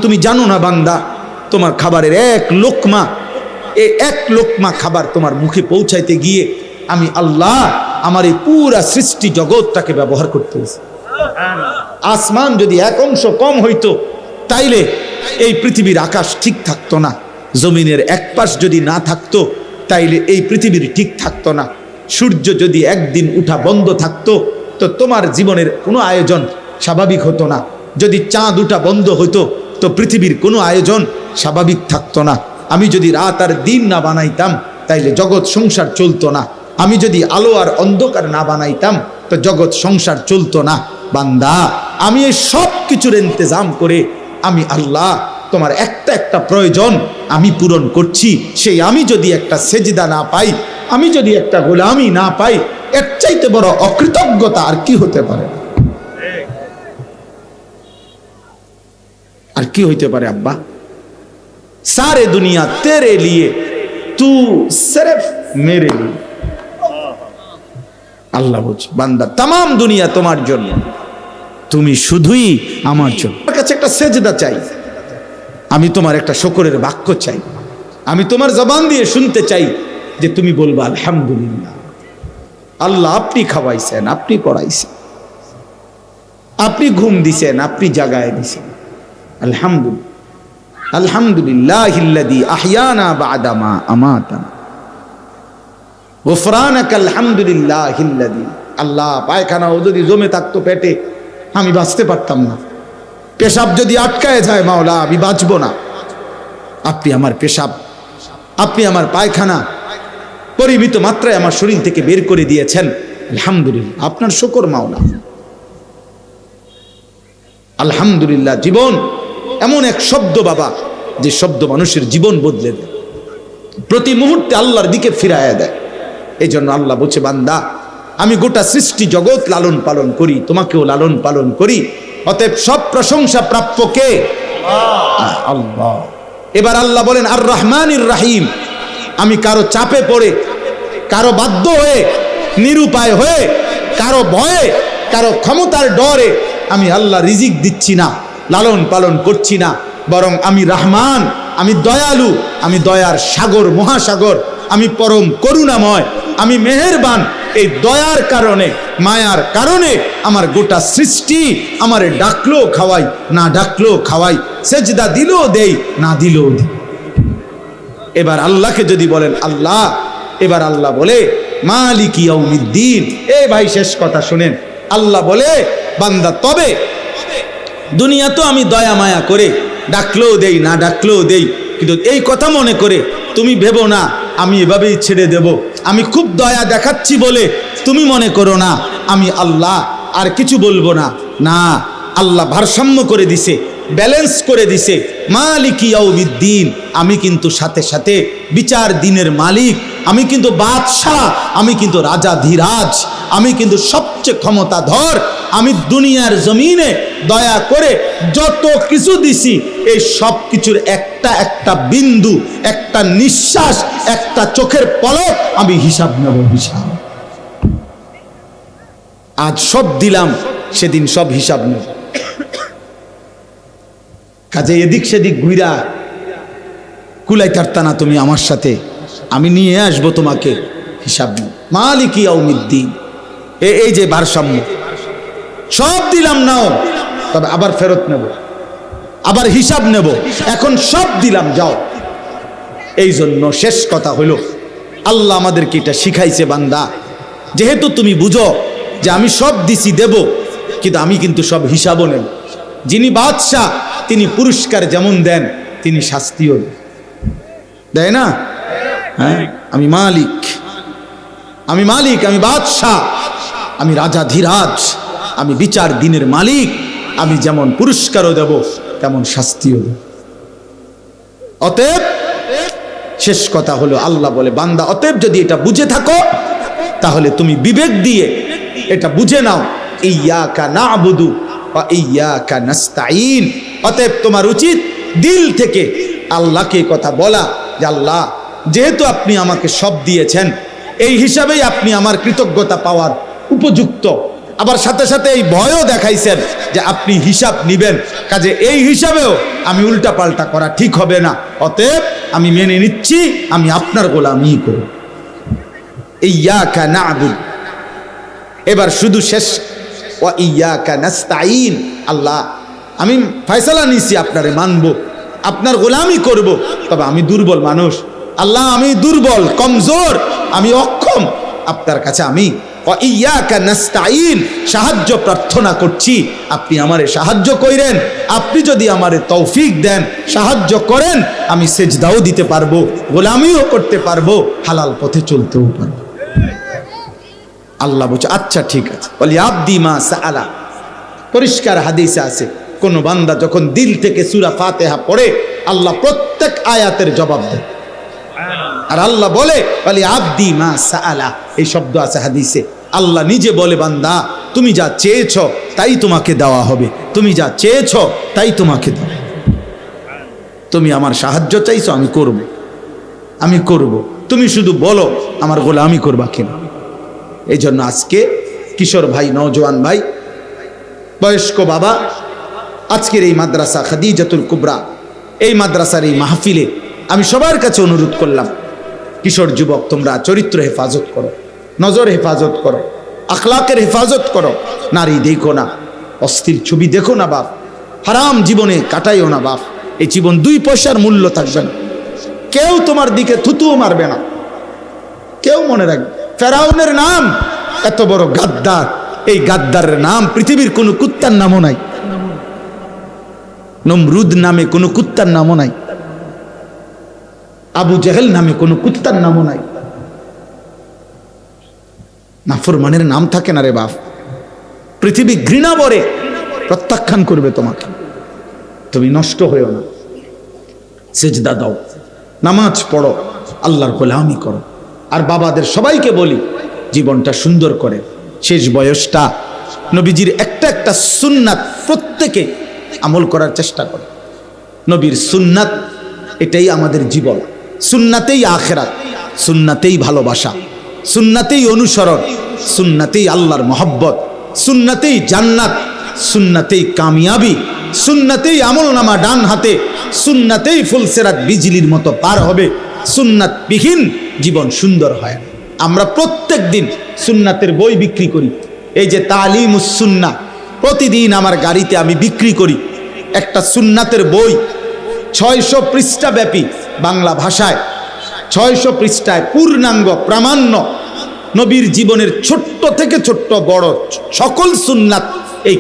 তুমি জানো না বান্দা, তোমার খাবারের এক লোকমা, এই এক লোকমা খাবার তোমার মুখে পৌঁছাইতে গিয়ে আমি আল্লাহ আমার এই পুরা সৃষ্টি জগৎটাকে ব্যবহার করতে হয়েছে। আসমান যদি এক অংশ কম হইতো তাইলে এই পৃথিবীর আকাশ ঠিক থাকতো না, জমিনের এক পাশ যদি না থাকতো তাইলে এই পৃথিবীর ঠিক থাকতো না, সূর্য যদি একদিন উঠা বন্ধ থাকতো তো তোমার জীবনের কোনো আয়োজন স্বাভাবিক হতো না, যদি চাঁদ উঠা বন্ধ হতো তো পৃথিবীর কোনো আয়োজন স্বাভাবিক থাকতো না, আমি যদি রাত আর দিন না বানাইতাম তাইলে জগৎ সংসার চলতো না, আমি যদি আলো আর অন্ধকার না বানাইতাম তো জগৎ সংসার চলতো না। বান্দা, আমি এই সব কিছুর ইন্তজাম করে আমি আল্লাহ তোমার একটা একটা প্রয়োজন আমি পূরণ করছি। সেই আমি যদি একটা সেজদা না পাই, আমি যদি একটা গোলামি না পাই, এর চাইতে বড় অকৃতজ্ঞতা আর কি হতে পারে? আর কি হইতে পারে আব্বা? सारे दुनिया तेरे लिए, तू सिर्फ मेरे लिए। আল্লাহ বলছে বান্দা तमाम দুনিয়া তোমার জন্য, তুমি শুধুই আমার জন্য। আমার কাছে একটা সেজদা চাই, আমি তোমার একটা শুকরের বাক্য চাই, আমি তোমার জবান দিয়ে শুনতে চাই যে তুমি বলবা আলহামদুলিল্লাহ। আল্লাহ আপনি খাওয়াইছেন, আপনি পড়াইছেন, আপনি ঘুম দিছেন, আপনি জাগায় দিছেন, আলহামদুলিল্লাহ। আলহামদুলিল্লাহিল্লাযী আহইয়ানা বা'দা মা আমাতানা, গুফরানাকা আলহামদুলিল্লাহিল্লাযী। আল্লাহ, পায়খানা যদি জমে থাকতো পেটে আমি বাঁচতে পারতাম না, পেশাব যদি আটকায় যায় মাওলা আমি বাঁচবো না, আপনি আমার পেশাব, আপনি আমার পায়খানা পরিমিত মাত্রায় আমার শরীর থেকে বের করে দিয়েছেন, আলহামদুলিল্লাহ, আপনার শুকর মাওলা। আলহামদুলিল্লাহ জীবন এমন এক শব্দ বাবা, যে শব্দ মানুষের জীবন বদলে দেয়, প্রতি মুহূর্তে আল্লাহর দিকে ফিরাইয়া দেয়। এই জন্য আল্লাহ বলছে বান্দা, আমি গোটা সৃষ্টি জগৎ লালন পালন করি, তোমাকেও লালন পালন করি, অতএব সব প্রশংসা প্রাপ্য কে? আল্লাহ। এবার আল্লাহ বলেন আর রহমানির রাহিম। আমি কারো চাপে পড়ে, কারো বাধ্য হয়ে, নিরুপায় হয়ে, কারো ভয়ে, কারো ক্ষমতার ডরে আমি আল্লাহ রিজিক দিচ্ছি না, লালন পালন করছি না, বরং আমি রহমান, আমি দয়ালু, আমি দয়ার সাগর, মহাসাগর, আমি পরম করুণাময়, আমি মেহেরবান। এই দয়ার কারণে, মায়ার কারণে আমার গোটা সৃষ্টি আমারে ডাকলেও খাওয়াই, না ডাকলেও খাওয়াই, সেজদা দিলেও দেই, না দিলেও দেই। এবার আল্লাহকে যদি বলেন আল্লাহ, এবার আল্লাহ বলে মালিকি ইয়াউমিদ্দিন। এই ভাই শেষ কথা শুনেন, আল্লাহ বলে বান্দা তবে দুনিয়া তো আমি দয়া মায়া করে ডাকলেও দেই, না ডাকলেও দেই, কিন্তু এই কথা মনে করে তুমি ভেবো না আমি এভাবেই ছেড়ে দেব, আমি খুব দয়া দেখাচ্ছি বলে তুমি মনে করো না আমি আল্লাহ আর কিছু বলবো না। না, আল্লাহ ভারসাম্য করে দিছে, ব্যালেন্স করে দিছে। মালিকি ইয়াউমিদ্দিন, আমি কিন্তু সাথে সাথে বিচার দিনের মালিক, আমি কিন্তু বাদশাহ, আমি কিন্তু রাজা ধীরাজ, আমি কিন্তু সবচেয়ে ক্ষমতাধর। আমি দুনিয়ার জমিনে দয়া করে যত কিছু দিছি, এই সব কিছুর একটা একটা বিন্দু, একটা নিঃশ্বাস, একটা চোখের পলক আমি হিসাব নেব, হিসাব। আজ সব দিলাম, সেদিন সব হিসাব নেব। কাজে এদিক সেদিক ঘুরা কুলাই তারতা না তুমি আমার সাথে, আমি নিয়ে আসবো তোমাকে হিসাব নেব। মালিকি ইয়াউমিদ্দিন, এই যে ভারসাম্য, সব দিলাম নাও, তবে আবার ফেরত নেব, আবার হিসাব নেব। এখন সব দিলাম, যাও। এই জন্য শেষ কথা হলো আল্লাহ আমাদেরকে এটা শিখাইছে বান্দা, যেহেতু তুমি বুঝো যে আমি সব দিছি দেব, কিন্তু আমি কিন্তু সব হিসাবও নেব। যিনি বাদশাহ তিনি পুরস্কার যেমন দেন তিনি শাস্তিও দেয় না? হ্যাঁ, আমি মালিক, আমি মালিক, আমি বাদশাহ, আমি রাজা ধীরাজ, আমি বিচার দিনের মালিক। আমি যেমন পুরস্কারও দেব তেমন শাস্তিও দেব। অতএব শেষ কথা হলো আল্লাহ বলে বান্দা, অতএব যদি এটা বুঝে থাকো তাহলে তুমি বিবেক দিয়ে এটা বুঝে নাও, ইয়্যাকা না'বুদু ওয়া ইয়্যাকা নাস্তাঈন। অতএব তোমার উচিত দিল থেকে আল্লাহকে কথা বলা যে আল্লাহ, যেহেতু আপনি আমাকে সব দিয়েছেন, এই হিসাবেই আপনি আমার কৃতজ্ঞতা পাওয়ার উপযুক্ত। আবার সাথে সাথে এই ভয়ও দেখাইছেন যে আপনি হিসাব নিবেন, কাজে এই হিসাবেও আমি উল্টা পাল্টা করা ঠিক হবে না, অতএব আমি মেনে নিচ্ছি, আমি আপনার গোলামি করব। ইয়্যাকা না'বুদু, এবার শুধু শেষ, ওয়া ইয়্যাকা নাস্তাঈন, আল্লাহ আমি ফয়সালা নিছি আপনারে মানব, আপনার গোলামি করব, তবে আমি দুর্বল মানুষ, আল্লাহ আমি দুর্বল, কমজোর, আমি অক্ষম, আপনার কাছে আমি ওয়া ইয়্যাকা নাস্তাঈন সাহায্য প্রার্থনা করছি, আপনি আমারে সাহায্য কইরেন, আপনি যদি আমারে তৌফিক দেন, সাহায্য করেন, আমি সেজদাও দিতে পারবো, গোলামিও করতে পারবো, হালাল পথে চলতেও পারবো। আল্লাহ বলছে আচ্ছা ঠিক আছে, বলি আব্দি মা সাআলা, পরিষ্কার হাদিসে আছে কোন বান্দা যখন দিল থেকে সূরা ফাতিহা পড়ে আল্লাহ প্রত্যেক আয়াতের জবাব দেয়। আর আল্লাহ বলে বলি আব্দি মা সাআলা, এই শব্দ আছে হাদিসে, আল্লাহ নিজে বলে বান্দা তুমি যা চেয়েছ তাই তোমাকে দেওয়া হবে, তুমি যা চেয়েছ তাই তোমাকে দেওয়া হবে, তুমি আমার সাহায্য চাইছো আমি করব, আমি করব, তুমি শুধু বলো আমার গোলামি করবা কিনা। এই জন্য আজকে কিশোর ভাই, নওজোয়ান ভাই, বয়স্ক বাবা, আজকের এই মাদ্রাসা খাদিজাতুল কুবরা, এই মাদ্রাসার এই মাহফিলে আমি সবার কাছে অনুরোধ করলাম, কিশোর যুবক তোমরা চরিত্র হেফাজত করো, নজর হেফাজত করো, আখলাকের হেফাজত করো, নারী দেখো না, অস্থির ছবি দেখো না বাপ, হারাম জীবনে কাটাইও না বাপ, এই জীবন 2 পয়সার মূল্য থাকবে না, কেউ তোমার দিকে থুতুও মারবে না, কেউ মনে রাখবে। ফেরাউনের নাম এত বড় গাদ্দার, এই গাদ্দারের নাম পৃথিবীর কোনো কুত্তার নামও নাই, নমরুদ নামে কোনো কুত্তার নামও নাই, আবু জেহেল নামে কোনো কুত্তার নামও নাই। নাফরমানের নাম থাকে না রে বাপ, পৃথিবী ঘৃণা ভরে প্রত্যাখ্যান করবে তোমাকে, তুমি নষ্ট হয়েও না, সেজদা দাও, নামাজ পড়ো, আল্লাহর গোলামি করো। আর বাবাদের সবাইকে বলি জীবনটা সুন্দর করে, শেষ বয়সটা নবীজির একটা একটা সুন্নাত প্রত্যেকে আমল করার চেষ্টা করো। নবীর সুন্নাত এটাই আমাদের জীবন, সুন্নাতেই আখিরাত, সুন্নাতেই ভালোবাসা, সুন্নাতেই অনুসরণ, সুন্নাতেই আল্লাহর মহব্বত, সুন্নাতেই জান্নাত, সুন্নাতেই কামিয়াবি, সুন্নাতেই আমলনামা ডান হাতে, সুন্নাতেই ফুলসেরাত বিজলির মতো পার হবে। সুন্নাত বিহীন জীবন সুন্দর হয় না। আমরা প্রত্যেক দিন সুন্নাতের বই বিক্রি করি, এই যে তালিমুস সুন্নাহ, প্রতিদিন আমার গাড়িতে আমি বিক্রি করি একটা সুন্নাতের বই, 600 পৃষ্ঠা ব্যাপী, বাংলা ভাষায় 600 পৃষ্ঠায় পূর্ণাঙ্গ প্রামাণ্য নবীর জীবনের ছোট্ট থেকে ছোট্ট বড় সকল সুন্নাত এই